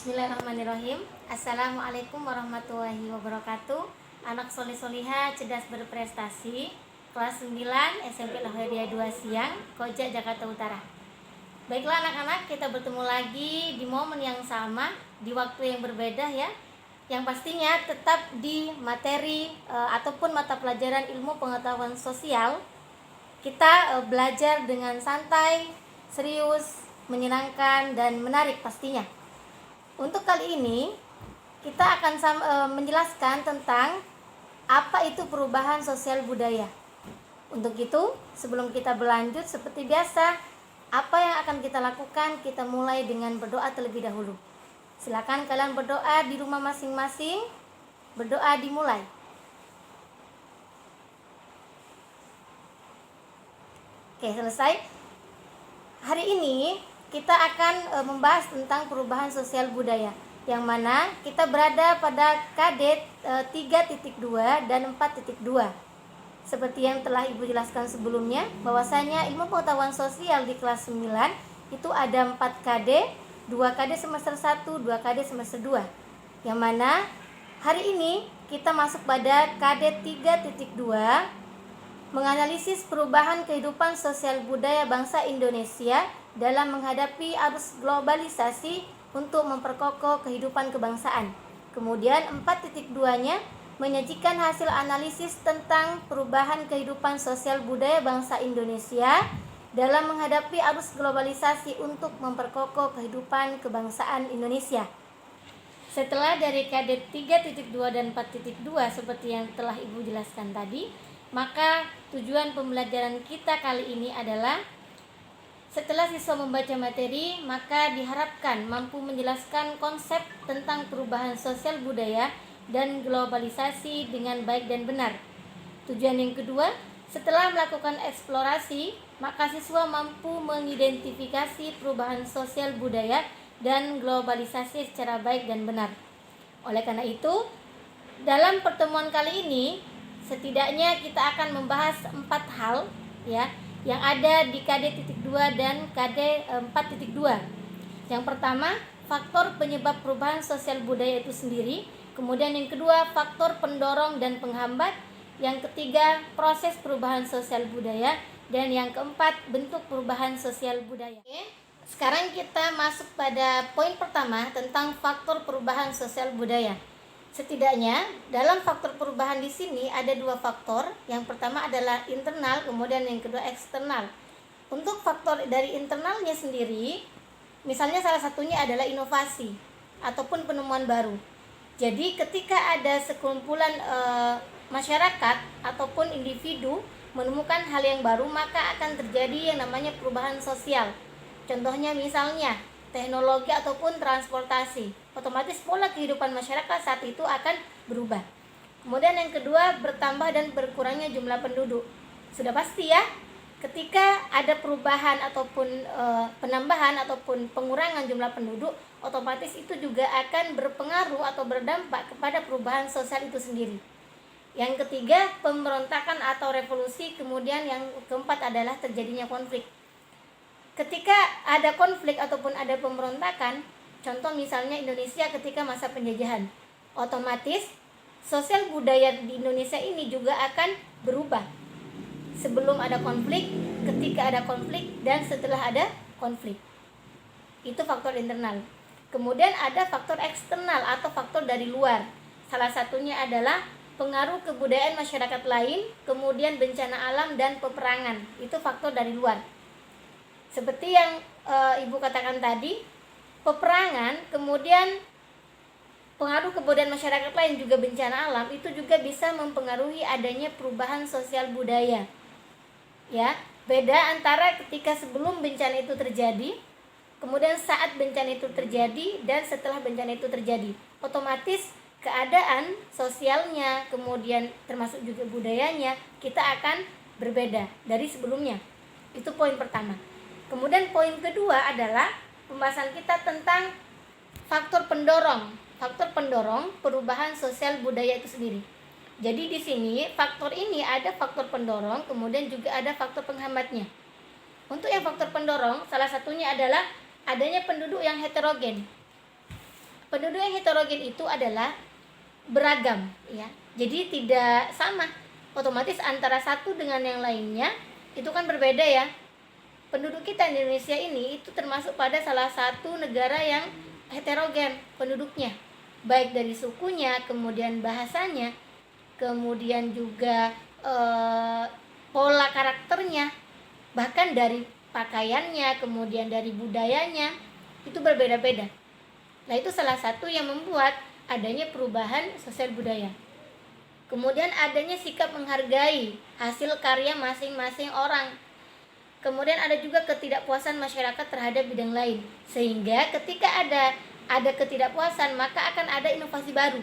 Bismillahirrahmanirrahim. Assalamualaikum warahmatullahi wabarakatuh. Anak soleh solihah cerdas berprestasi, kelas 9 SMP Lahiriah 2 Siang, Koja, Jakarta Utara. Baiklah anak-anak, kita bertemu lagi di momen yang sama, di waktu yang berbeda ya. Yang pastinya tetap di materi ataupun mata pelajaran ilmu pengetahuan sosial. Kita belajar dengan santai, serius, menyenangkan dan menarik pastinya. Untuk kali ini kita akan menjelaskan tentang apa itu perubahan sosial budaya. Untuk itu, sebelum kita berlanjut seperti biasa, apa yang akan kita lakukan? Kita mulai dengan berdoa terlebih dahulu. Silakan kalian berdoa di rumah masing-masing. Berdoa dimulai. Oke, selesai. Hari ini kita akan membahas tentang perubahan sosial budaya, yang mana kita berada pada KD 3.2 dan 4.2. Seperti yang telah Ibu jelaskan sebelumnya, bahwasanya ilmu pengetahuan sosial di kelas 9 itu ada 4 KD, 2 KD semester 1, 2 KD semester 2. Yang mana hari ini kita masuk pada KD 3.2, menganalisis perubahan kehidupan sosial budaya bangsa Indonesia dalam menghadapi arus globalisasi untuk memperkokoh kehidupan kebangsaan. Kemudian 4.2-nya menyajikan hasil analisis tentang perubahan kehidupan sosial budaya bangsa Indonesia dalam menghadapi arus globalisasi untuk memperkokoh kehidupan kebangsaan Indonesia. Setelah dari KD 3.2 dan 4.2 seperti yang telah Ibu jelaskan tadi, maka tujuan pembelajaran kita kali ini adalah setelah siswa membaca materi, maka diharapkan mampu menjelaskan konsep tentang perubahan sosial budaya dan globalisasi dengan baik dan benar. Tujuan yang kedua, setelah melakukan eksplorasi, maka siswa mampu mengidentifikasi perubahan sosial budaya dan globalisasi secara baik dan benar. Oleh karena itu, dalam pertemuan kali ini, setidaknya kita akan membahas 4 hal ya, yang ada di KD 2 dan KD 4.2. Yang pertama, faktor penyebab perubahan sosial budaya itu sendiri. Kemudian yang kedua, faktor pendorong dan penghambat. Yang ketiga, proses perubahan sosial budaya. Dan yang keempat, bentuk perubahan sosial budaya. Oke, sekarang kita masuk pada poin pertama tentang faktor perubahan sosial budaya. Setidaknya dalam faktor perubahan di sini ada 2 faktor. Yang pertama adalah internal, kemudian yang kedua eksternal. Untuk faktor dari internalnya sendiri, misalnya salah satunya adalah inovasi ataupun penemuan baru. Jadi ketika ada sekumpulan masyarakat ataupun individu menemukan hal yang baru, maka akan terjadi yang namanya perubahan sosial. Contohnya misalnya teknologi ataupun transportasi, otomatis pola kehidupan masyarakat saat itu akan berubah. Kemudian yang kedua, bertambah dan berkurangnya jumlah penduduk. Sudah pasti ya, ketika ada perubahan ataupun penambahan ataupun pengurangan jumlah penduduk, otomatis itu juga akan berpengaruh atau berdampak kepada perubahan sosial itu sendiri. Yang ketiga, pemberontakan atau revolusi. Kemudian yang keempat adalah terjadinya konflik. Ketika ada konflik ataupun ada pemberontakan, contoh misalnya Indonesia ketika masa penjajahan, otomatis sosial budaya di Indonesia ini juga akan berubah. Sebelum ada konflik, ketika ada konflik, dan setelah ada konflik. Itu faktor internal. Kemudian ada faktor eksternal atau faktor dari luar. Salah satunya adalah pengaruh kebudayaan masyarakat lain, kemudian bencana alam dan peperangan. Itu faktor dari luar. Seperti yang Ibu katakan tadi, peperangan, kemudian pengaruh kebudayaan masyarakat lain, juga bencana alam, itu juga bisa mempengaruhi adanya perubahan sosial budaya. Ya, beda antara ketika sebelum bencana itu terjadi, kemudian saat bencana itu terjadi, dan setelah bencana itu terjadi. Otomatis keadaan sosialnya, kemudian termasuk juga budayanya, kita akan berbeda dari sebelumnya. Itu poin pertama. Kemudian poin kedua adalah pembahasan kita tentang faktor pendorong. Faktor pendorong perubahan sosial budaya itu sendiri. Jadi di sini faktor ini ada faktor pendorong, kemudian juga ada faktor penghambatnya. Untuk yang faktor pendorong, salah satunya adalah adanya penduduk yang heterogen. Penduduk yang heterogen itu adalah beragam, ya. Jadi tidak sama. Otomatis antara satu dengan yang lainnya itu kan berbeda ya. Penduduk kita di Indonesia ini itu termasuk pada salah satu negara yang heterogen penduduknya, baik dari sukunya, kemudian bahasanya, kemudian juga pola karakternya, bahkan dari pakaiannya, kemudian dari budayanya, itu berbeda-beda. Nah, itu salah satu yang membuat adanya perubahan sosial budaya. Kemudian adanya sikap menghargai hasil karya masing-masing orang. Kemudian ada juga ketidakpuasan masyarakat terhadap bidang lain. Sehingga ketika ada ketidakpuasan, maka akan ada inovasi baru.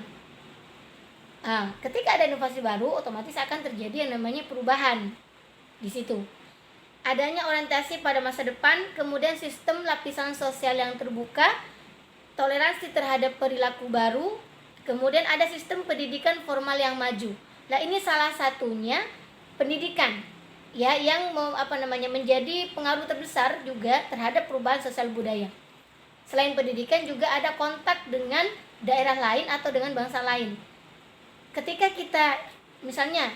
Ketika ada inovasi baru, otomatis akan terjadi yang namanya perubahan di situ. Adanya orientasi pada masa depan, kemudian sistem lapisan sosial yang terbuka, toleransi terhadap perilaku baru, kemudian ada sistem pendidikan formal yang maju. Nah, ini salah satunya pendidikan ya yang menjadi pengaruh terbesar juga terhadap perubahan sosial budaya. Selain pendidikan juga ada kontak dengan daerah lain atau dengan bangsa lain. Ketika kita misalnya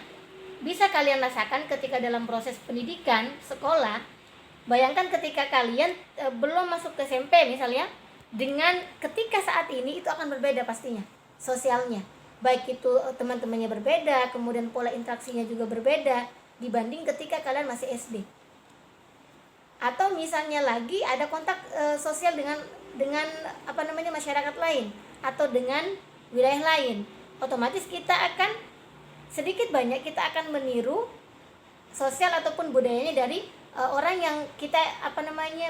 bisa kalian rasakan ketika dalam proses pendidikan sekolah, bayangkan ketika kalian belum masuk ke SMP misalnya, dengan ketika saat ini itu akan berbeda pastinya sosialnya, baik itu teman-temannya berbeda, kemudian pola interaksinya juga berbeda dibanding ketika kalian masih SD. Atau misalnya lagi ada kontak sosial dengan masyarakat lain atau dengan wilayah lain, otomatis kita akan sedikit banyak kita akan meniru sosial ataupun budayanya dari orang yang kita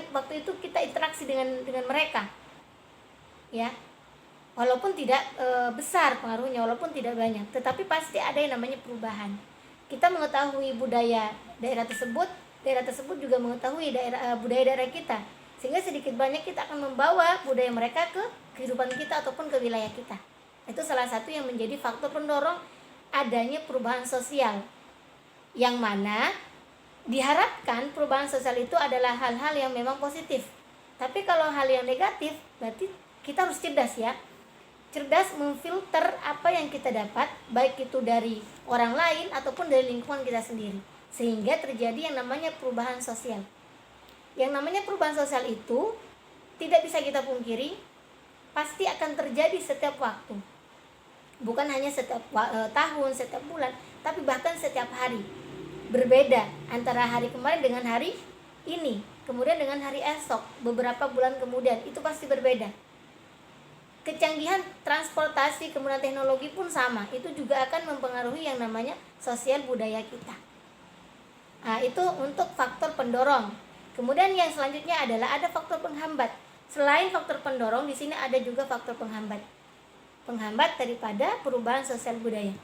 waktu itu kita interaksi dengan mereka. Ya, walaupun tidak besar pengaruhnya, walaupun tidak banyak, tetapi pasti ada yang namanya perubahan. Kita mengetahui budaya daerah tersebut juga mengetahui budaya daerah kita, sehingga sedikit banyak kita akan membawa budaya mereka ke kehidupan kita ataupun ke wilayah kita. Itu salah satu yang menjadi faktor pendorong adanya perubahan sosial, yang mana diharapkan perubahan sosial itu adalah hal-hal yang memang positif. Tapi kalau hal yang negatif, berarti kita harus cerdas memfilter apa yang kita dapat, baik itu dari orang lain ataupun dari lingkungan kita sendiri, sehingga terjadi yang namanya perubahan sosial. Yang namanya perubahan sosial itu tidak bisa kita pungkiri, pasti akan terjadi setiap waktu, bukan hanya setiap tahun, setiap bulan, tapi bahkan setiap hari. Berbeda antara hari kemarin dengan hari ini, kemudian dengan hari esok, beberapa bulan kemudian, itu pasti berbeda. Kecanggihan transportasi kemudian teknologi pun sama, itu juga akan mempengaruhi yang namanya sosial budaya kita. Nah, itu untuk faktor pendorong. Kemudian yang selanjutnya adalah ada faktor penghambat. Selain faktor pendorong, di sini ada juga faktor penghambat daripada perubahan sosial budaya.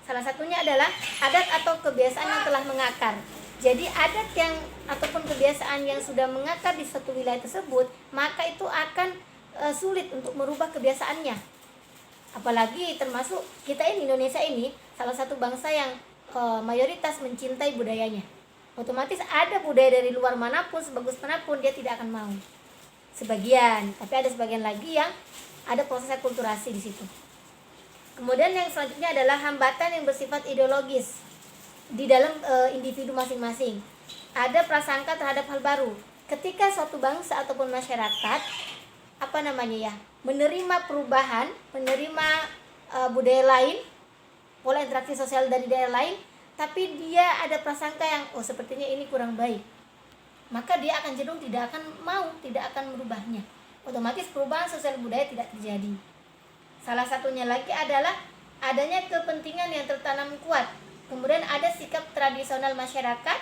Salah satunya adalah adat atau kebiasaan yang telah mengakar. Jadi adat yang ataupun kebiasaan yang sudah mengakar di suatu wilayah tersebut, maka itu akan sulit untuk merubah kebiasaannya. Apalagi termasuk kita ini, Indonesia ini salah satu bangsa yang mayoritas mencintai budayanya. Otomatis ada budaya dari luar manapun, sebagus manapun, dia tidak akan mau. Sebagian, tapi ada sebagian lagi yang ada proses akulturasi di situ. Kemudian yang selanjutnya adalah hambatan yang bersifat ideologis di dalam individu masing-masing. Ada prasangka terhadap hal baru. Ketika suatu bangsa ataupun masyarakat menerima perubahan, menerima budaya lain, pola interaksi sosial dari daerah lain, tapi dia ada prasangka yang sepertinya ini kurang baik, maka dia akan cenderung tidak akan merubahnya. Otomatis perubahan sosial budaya tidak terjadi. Salah satunya lagi adalah adanya kepentingan yang tertanam kuat. Kemudian ada sikap tradisional masyarakat,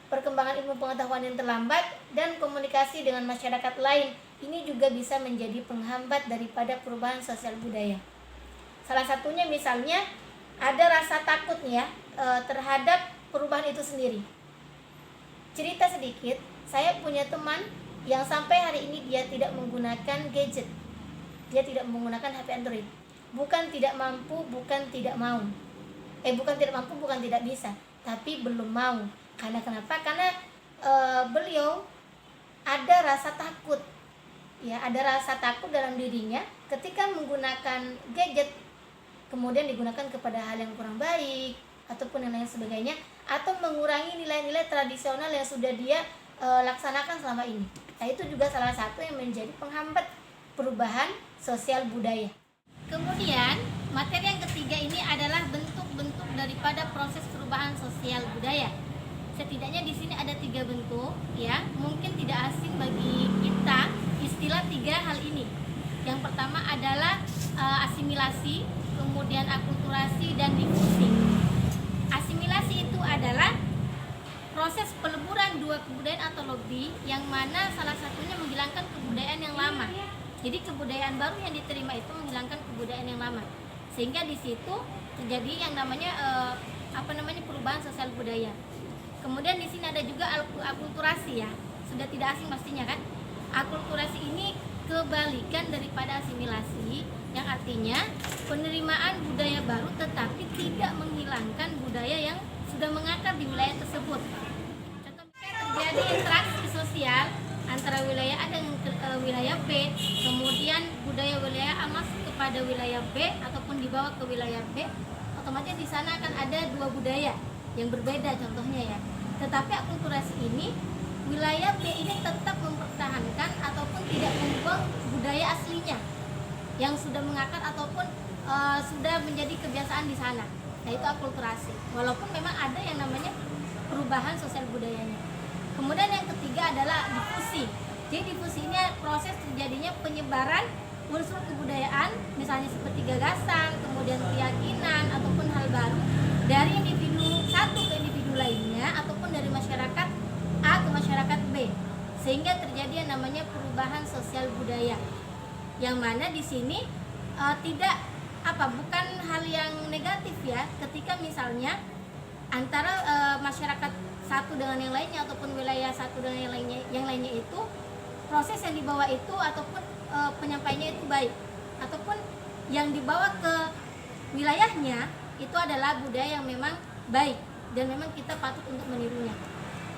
perkembangan ilmu pengetahuan yang terlambat, dan komunikasi dengan masyarakat lain. Ini juga bisa menjadi penghambat daripada perubahan sosial budaya. Salah satunya misalnya ada rasa takut terhadap perubahan itu sendiri. Cerita sedikit, saya punya teman yang sampai hari ini dia tidak menggunakan gadget. Dia tidak menggunakan HP Android. Bukan tidak mampu, bukan tidak mau. Bukan tidak mampu, bukan tidak bisa, tapi belum mau. Karena kenapa? Karena beliau ada rasa takut ya ada rasa takut dalam dirinya ketika menggunakan gadget, kemudian digunakan kepada hal yang kurang baik ataupun yang lain sebagainya, atau mengurangi nilai-nilai tradisional yang sudah dia laksanakan selama ini. Nah, itu juga salah satu yang menjadi penghambat perubahan sosial budaya. Kemudian materi yang ketiga ini adalah bentuk-bentuk daripada proses perubahan sosial budaya. Setidaknya di sini ada 3 bentuk, ya. Mungkin tidak asing bagi kita istilah 3 hal ini. Yang pertama adalah asimilasi, kemudian akulturasi, dan difusi. Asimilasi itu adalah proses peleburan 2 kebudayaan atau lebih, yang mana salah satunya menghilangkan kebudayaan yang lama. Jadi kebudayaan baru yang diterima itu menghilangkan kebudayaan yang lama, sehingga di situ terjadi yang namanya perubahan sosial budaya. Kemudian di sini ada juga akulturasi, ya, sudah tidak asing pastinya kan. Akulturasi ini kebalikan daripada asimilasi, yang artinya penerimaan budaya baru tetapi tidak menghilangkan budaya yang sudah mengakar di wilayah tersebut. Contohnya terjadi interaksi sosial antara wilayah A dengan wilayah B, kemudian budaya wilayah A masuk kepada wilayah B ataupun dibawa ke wilayah B, otomatis di sana akan ada 2 budaya yang berbeda contohnya, ya. Tetapi akulturasi ini, wilayah B ini tetap mempertahankan ataupun tidak membuang budaya aslinya yang sudah mengakar ataupun sudah menjadi kebiasaan di sana. Nah, itu akulturasi. Walaupun memang ada yang namanya perubahan sosial budayanya. Kemudian yang ketiga adalah difusi. Jadi difusi ini proses terjadinya penyebaran unsur kebudayaan, misalnya seperti gagasan, kemudian keyakinan ataupun hal baru dari individu satu ke individu lainnya ataupun dari masyarakat A ke masyarakat B, sehingga terjadi yang namanya perubahan sosial budaya. Yang mana di sini bukan hal yang negatif, ya, ketika misalnya antara masyarakat satu dengan yang lainnya ataupun wilayah satu dengan yang lainnya itu proses yang dibawa itu ataupun penyampaiannya itu baik, ataupun yang dibawa ke wilayahnya itu adalah budaya yang memang baik dan memang kita patut untuk menirunya.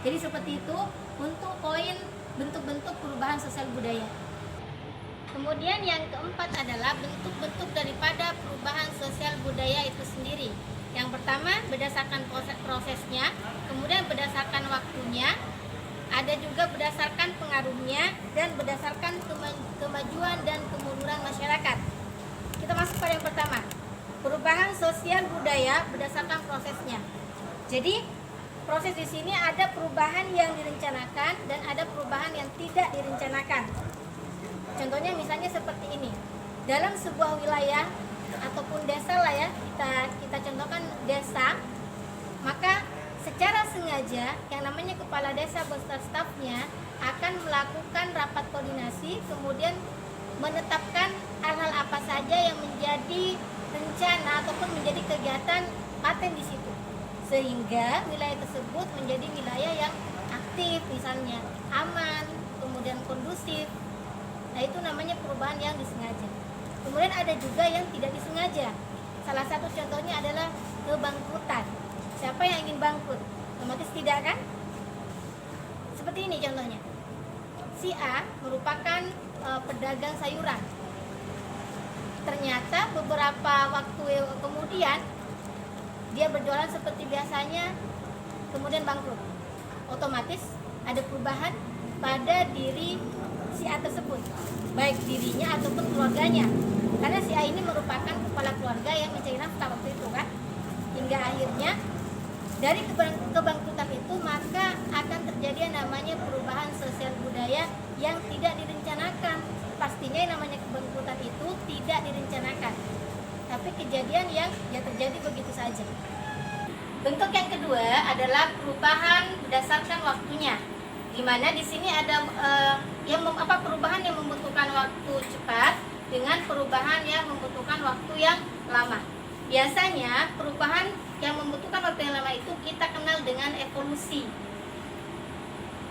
Jadi seperti itu untuk poin bentuk-bentuk perubahan sosial budaya. Kemudian yang keempat adalah bentuk-bentuk daripada perubahan sosial budaya itu sendiri. Yang pertama berdasarkan prosesnya, kemudian berdasarkan waktunya, ada juga berdasarkan pengaruhnya, dan berdasarkan kemajuan dan kemunduran masyarakat. Kita masuk pada yang pertama, perubahan sosial budaya berdasarkan prosesnya. Jadi proses di sini ada perubahan yang direncanakan dan ada perubahan yang tidak direncanakan. Contohnya misalnya seperti ini. Dalam sebuah wilayah ataupun desa lah, ya, kita contohkan desa, maka secara sengaja yang namanya kepala desa beserta stafnya akan melakukan rapat koordinasi, kemudian menetapkan hal-hal apa saja yang menjadi rencana ataupun menjadi kegiatan paten di situ, sehingga wilayah tersebut menjadi wilayah yang aktif, misalnya aman, kemudian kondusif. Nah, itu namanya perubahan yang disengaja. Kemudian ada juga yang tidak disengaja. Salah satu contohnya adalah kebangkrutan. Siapa yang ingin bangkrut? Otomatis tidak, kan? Seperti ini contohnya. Si A merupakan pedagang sayuran. Ternyata beberapa waktu kemudian dia berjualan seperti biasanya, kemudian bangkrut. Otomatis ada perubahan pada diri si A tersebut, baik dirinya ataupun keluarganya, karena si A ini merupakan kepala keluarga yang mencari nafkah waktu itu, kan, hingga akhirnya dari kebangkrutan itu maka akan terjadi yang namanya perubahan sosial budaya yang tidak direncanakan. Pastinya yang namanya kebangkrutan itu tidak direncanakan, tapi kejadian yang terjadi begitu saja. Bentuk yang kedua adalah perubahan berdasarkan waktunya, di mana di sini ada perubahan yang membutuhkan waktu cepat dengan perubahan yang membutuhkan waktu yang lama. Biasanya perubahan yang membutuhkan waktu yang lama itu kita kenal dengan evolusi.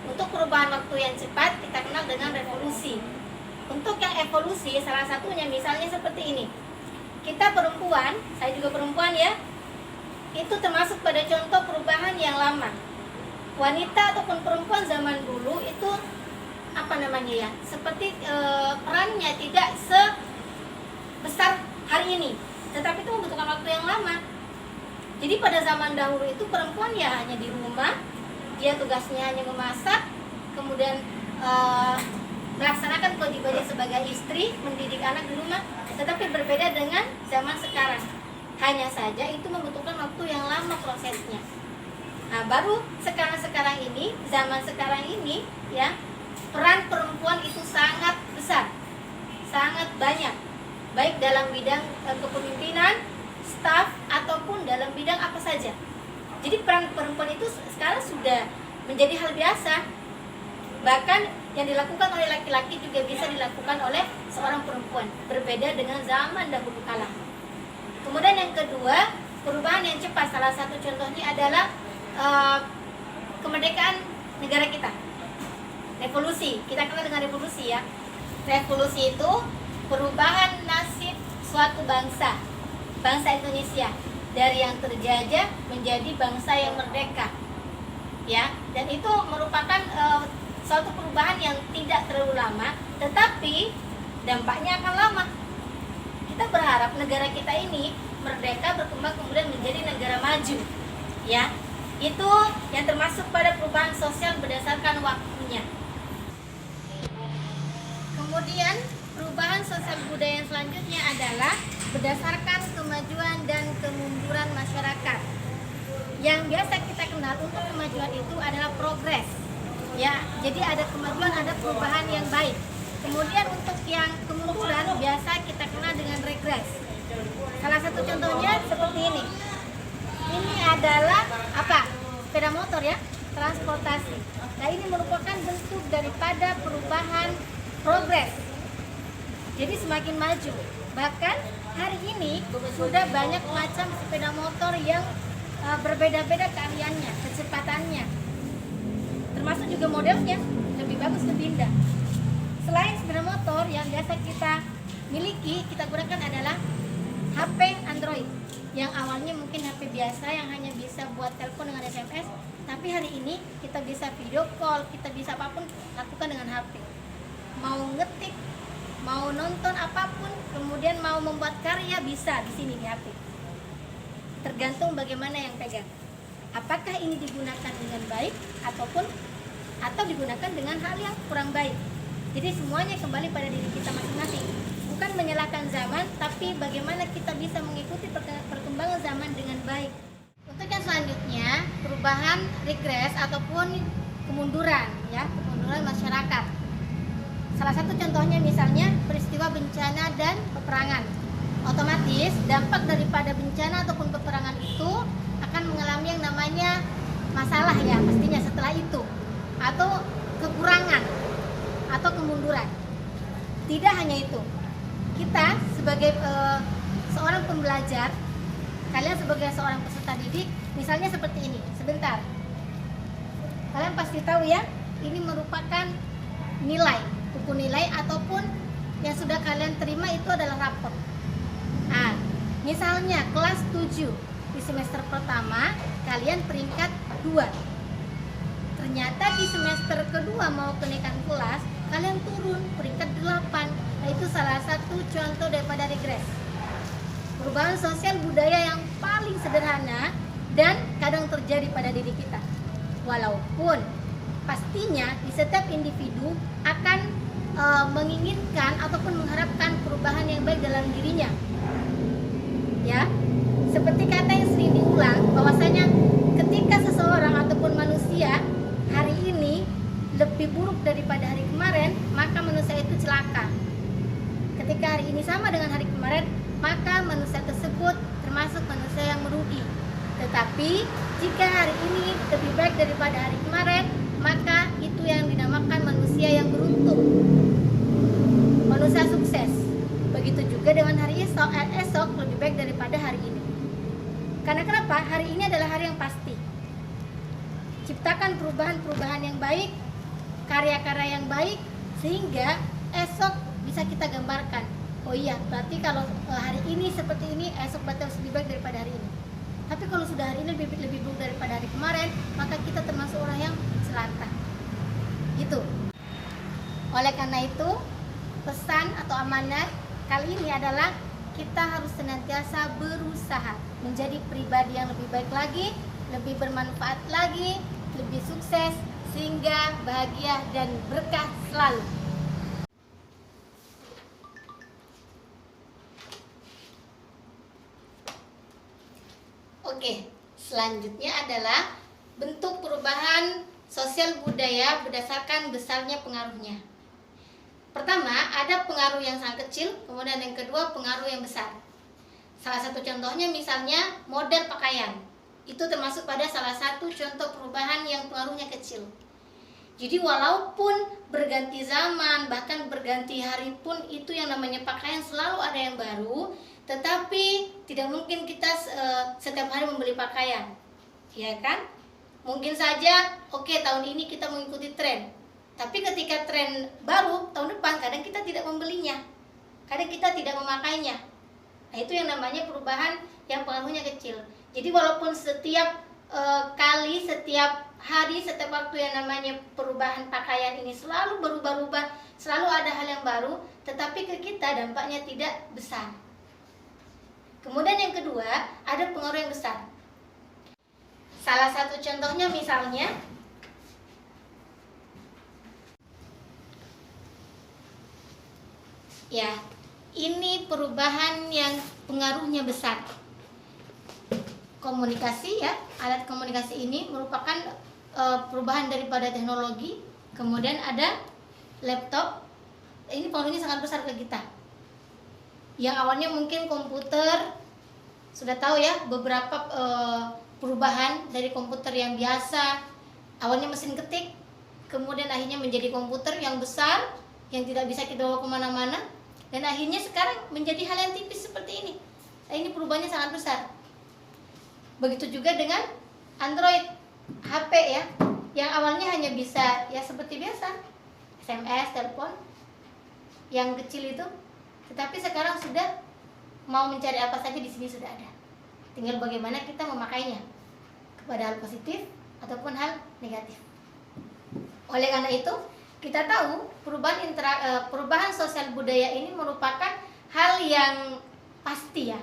Untuk perubahan waktu yang cepat kita kenal dengan revolusi. Untuk yang evolusi salah satunya misalnya seperti ini. Kita perempuan, saya juga perempuan, ya, itu termasuk pada contoh perubahan yang lama. Wanita ataupun perempuan zaman dulu itu seperti perubahannya tidak sebesar hari ini, tetapi itu membutuhkan waktu yang lama. Jadi pada zaman dahulu itu perempuan ya hanya di rumah, dia tugasnya hanya memasak, kemudian melaksanakan kewajibannya sebagai istri, mendidik anak di rumah. Tetapi berbeda dengan zaman sekarang, hanya saja itu membutuhkan waktu yang lama prosesnya. Nah, baru sekarang ini, zaman sekarang ini ya, peran perempuan itu sangat besar, sangat banyak, baik dalam bidang kepemimpinan, staf, ataupun dalam bidang apa saja. Jadi peran perempuan itu sekarang sudah menjadi hal biasa. Bahkan yang dilakukan oleh laki-laki juga bisa dilakukan oleh seorang perempuan, berbeda dengan zaman dahulu kala. Kemudian yang kedua, perubahan yang cepat. Salah satu contohnya adalah kemerdekaan negara kita. Revolusi, kita kenal dengan revolusi ya. Revolusi itu perubahan nasib suatu bangsa Indonesia dari yang terjajah menjadi bangsa yang merdeka, ya. Dan itu merupakan suatu perubahan yang tidak terlalu lama, tetapi dampaknya akan lama. Kita berharap negara kita ini merdeka, berkembang, kemudian menjadi negara maju, ya. Itu yang termasuk pada perubahan sosial berdasarkan waktunya. Kemudian perubahan sosial budaya yang selanjutnya adalah berdasarkan kemajuan dan kemunduran masyarakat. Yang biasa kita kenal untuk kemajuan itu adalah progres, ya. Jadi ada kemajuan, ada perubahan yang baik. Kemudian untuk yang kemunduran biasa kita kenal dengan regres. Salah satu contohnya seperti ini. Ini adalah apa? Sepeda motor ya, transportasi. Nah, ini merupakan bentuk daripada perubahan progres. Jadi semakin maju. Bahkan hari ini sudah banyak macam sepeda motor yang berbeda-beda keahliannya, kecepatannya. Termasuk juga modelnya, lebih bagus, lebih indah. Selain sepeda motor yang biasa kita miliki, kita gunakan adalah HP Android. Yang awalnya mungkin HP biasa yang hanya bisa buat telepon dengan SMS, tapi hari ini kita bisa video call, kita bisa apapun lakukan dengan HP. Mau ngetik, mau nonton apapun, kemudian mau membuat karya bisa di sini di HP. Tergantung bagaimana yang pegang. Apakah ini digunakan dengan baik atau digunakan dengan hal yang kurang baik. Jadi semuanya kembali pada diri kita masing-masing. Bukan menyalahkan zaman, tapi bagaimana kita bisa mengikuti perkembangan zaman dengan baik. Untuk yang selanjutnya, perubahan regres ataupun kemunduran, ya, kemunduran masyarakat. Salah satu contohnya misalnya peristiwa bencana dan peperangan. Otomatis dampak daripada bencana ataupun peperangan itu akan mengalami yang namanya masalah ya pastinya setelah itu, atau kekurangan atau kemunduran. Tidak hanya itu, kita sebagai seorang pembelajar, kalian sebagai seorang peserta didik, misalnya seperti ini. Sebentar, kalian pasti tahu ya, ini merupakan nilai, buku nilai ataupun yang sudah kalian terima itu adalah rapor. Nah, misalnya kelas 7 di semester pertama kalian peringkat 2. Ternyata di semester kedua mau kenaikan kelas kalian turun peringkat 8. Nah, itu salah satu contoh daripada regres. Perubahan sosial budaya yang paling sederhana dan kadang terjadi pada diri kita. Walaupun pastinya di setiap individu akan menginginkan ataupun mengharapkan perubahan yang baik dalam dirinya. Ya, seperti kata yang sering diulang bahwasanya ketika seseorang ataupun manusia hari ini lebih buruk daripada hari kemarin, maka manusia itu celaka. Ketika hari ini sama dengan hari kemarin, maka manusia tersebut termasuk manusia yang merugi. Tetapi jika hari ini lebih baik daripada hari kemarin, maka itu yang dinamakan manusia yang beruntung, manusia sukses. Begitu juga dengan hari esok lebih baik daripada hari ini. Karena kenapa? Hari ini adalah hari yang pasti. Ciptakan perubahan-perubahan yang baik, karya-karya yang baik, sehingga esok bisa kita gambarkan. Oh iya, berarti kalau hari ini seperti ini, esok berarti harus lebih baik daripada hari ini. Tapi kalau sudah hari ini lebih buruk daripada hari kemarin, maka kita termasuk orang yang celaka. Gitu. Oleh karena itu, pesan atau amanat kali ini adalah kita harus senantiasa berusaha menjadi pribadi yang lebih baik lagi, lebih bermanfaat lagi, lebih sukses, sehingga bahagia dan berkah selalu. Oke, selanjutnya adalah bentuk perubahan sosial budaya berdasarkan besarnya pengaruhnya. Pertama, ada pengaruh yang sangat kecil, kemudian yang kedua pengaruh yang besar. Salah satu contohnya misalnya model pakaian. Itu termasuk pada salah satu contoh perubahan yang pengaruhnya kecil. Jadi walaupun berganti zaman, bahkan berganti hari pun itu yang namanya pakaian selalu ada yang baru, tetapi tidak mungkin kita setiap hari membeli pakaian. Ya kan? Mungkin saja tahun ini kita mengikuti tren. Tapi ketika tren baru tahun depan kadang kita tidak membelinya. Kadang kita tidak memakainya. Nah, itu yang namanya perubahan yang pengaruhnya kecil. Jadi walaupun setiap kali, setiap hari, setiap waktu yang namanya perubahan pakaian ini selalu berubah-ubah, selalu ada hal yang baru, tetapi ke kita dampaknya tidak besar. Kemudian yang kedua, ada pengaruh yang besar. Salah satu contohnya misalnya ya, ini perubahan yang pengaruhnya besar. Komunikasi ya, alat komunikasi ini merupakan perubahan daripada teknologi. Kemudian ada laptop. Ini pengaruhnya sangat besar ke kita. Yang awalnya mungkin komputer, sudah tahu ya beberapa perubahan dari komputer yang biasa. Awalnya mesin ketik, kemudian akhirnya menjadi komputer yang besar, yang tidak bisa kita bawa kemana-mana, dan akhirnya sekarang menjadi hal yang tipis seperti ini. Nah, ini perubahannya sangat besar. Begitu juga dengan Android HP ya, yang awalnya hanya bisa ya seperti biasa SMS, telepon yang kecil itu, tetapi sekarang sudah mau mencari apa saja di sini sudah ada. Tinggal bagaimana kita memakainya kepada hal positif ataupun hal negatif. Oleh karena itu, kita tahu perubahan sosial budaya ini merupakan hal yang pasti ya.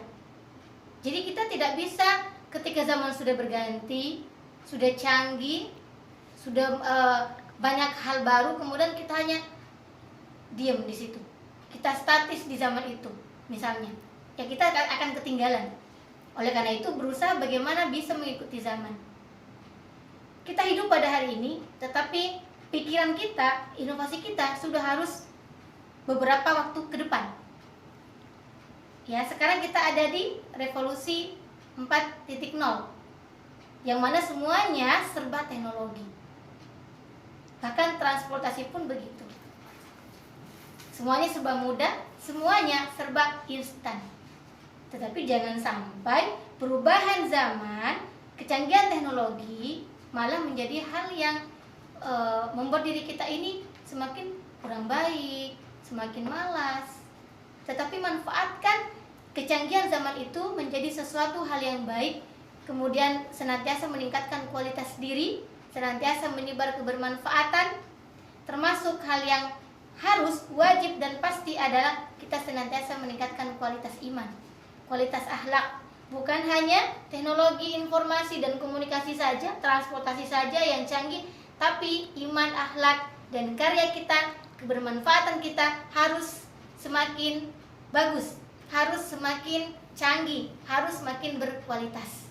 Jadi kita tidak bisa ketika zaman sudah berganti, sudah canggih, sudah banyak hal baru, kemudian kita hanya diam di situ. Kita statis di zaman itu, misalnya. Ya kita akan ketinggalan. Oleh karena itu berusaha bagaimana bisa mengikuti zaman. Kita hidup pada hari ini, tetapi pikiran kita, inovasi kita sudah harus beberapa waktu ke depan. Ya, sekarang kita ada di revolusi 4.0, yang mana semuanya serba teknologi. Bahkan transportasi pun begitu. Semuanya serba mudah, semuanya serba instan. Tetapi jangan sampai perubahan zaman, kecanggihan teknologi malah menjadi hal yang membuat diri kita ini semakin kurang baik, semakin malas. Tetapi manfaatkan kecanggihan zaman itu menjadi sesuatu hal yang baik, kemudian senantiasa meningkatkan kualitas diri, senantiasa menyebar kebermanfaatan, termasuk hal yang harus, wajib dan pasti adalah kita senantiasa meningkatkan kualitas iman, kualitas akhlak. Bukan hanya teknologi informasi dan komunikasi saja, transportasi saja yang canggih, tapi iman, akhlak, dan karya kita, kebermanfaatan kita harus semakin bagus, harus semakin canggih, harus semakin berkualitas.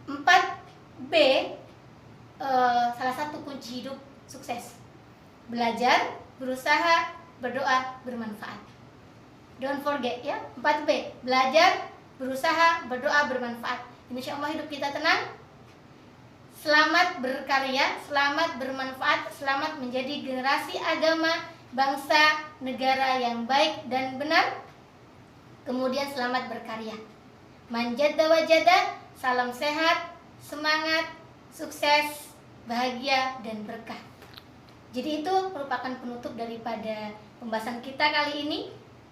4B, salah satu kunci hidup sukses. Belajar, berusaha, berdoa, bermanfaat. Don't forget ya, 4B, belajar, berusaha, berdoa, bermanfaat. Insya Allah hidup kita tenang, selamat berkarya, selamat bermanfaat, selamat menjadi generasi agama, bangsa, negara yang baik dan benar. Kemudian selamat berkarya. Manjada wajada, salam sehat, semangat, sukses, bahagia, dan berkah. Jadi itu merupakan penutup daripada pembahasan kita kali ini,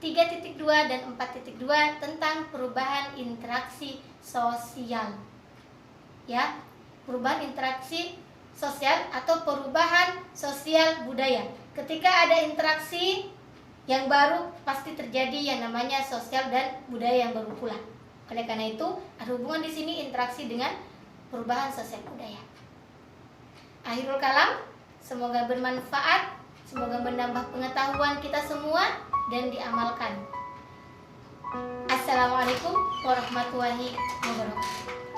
3.2 dan 4.2 tentang perubahan interaksi sosial. Ya, perubahan interaksi sosial atau perubahan sosial budaya. Ketika ada interaksi yang baru pasti terjadi yang namanya sosial dan budaya yang baru pula. Oleh karena itu, ada hubungan di sini interaksi dengan perubahan sosial budaya. Akhirul kalam, semoga bermanfaat, semoga menambah pengetahuan kita semua dan diamalkan. Assalamualaikum warahmatullahi wabarakatuh.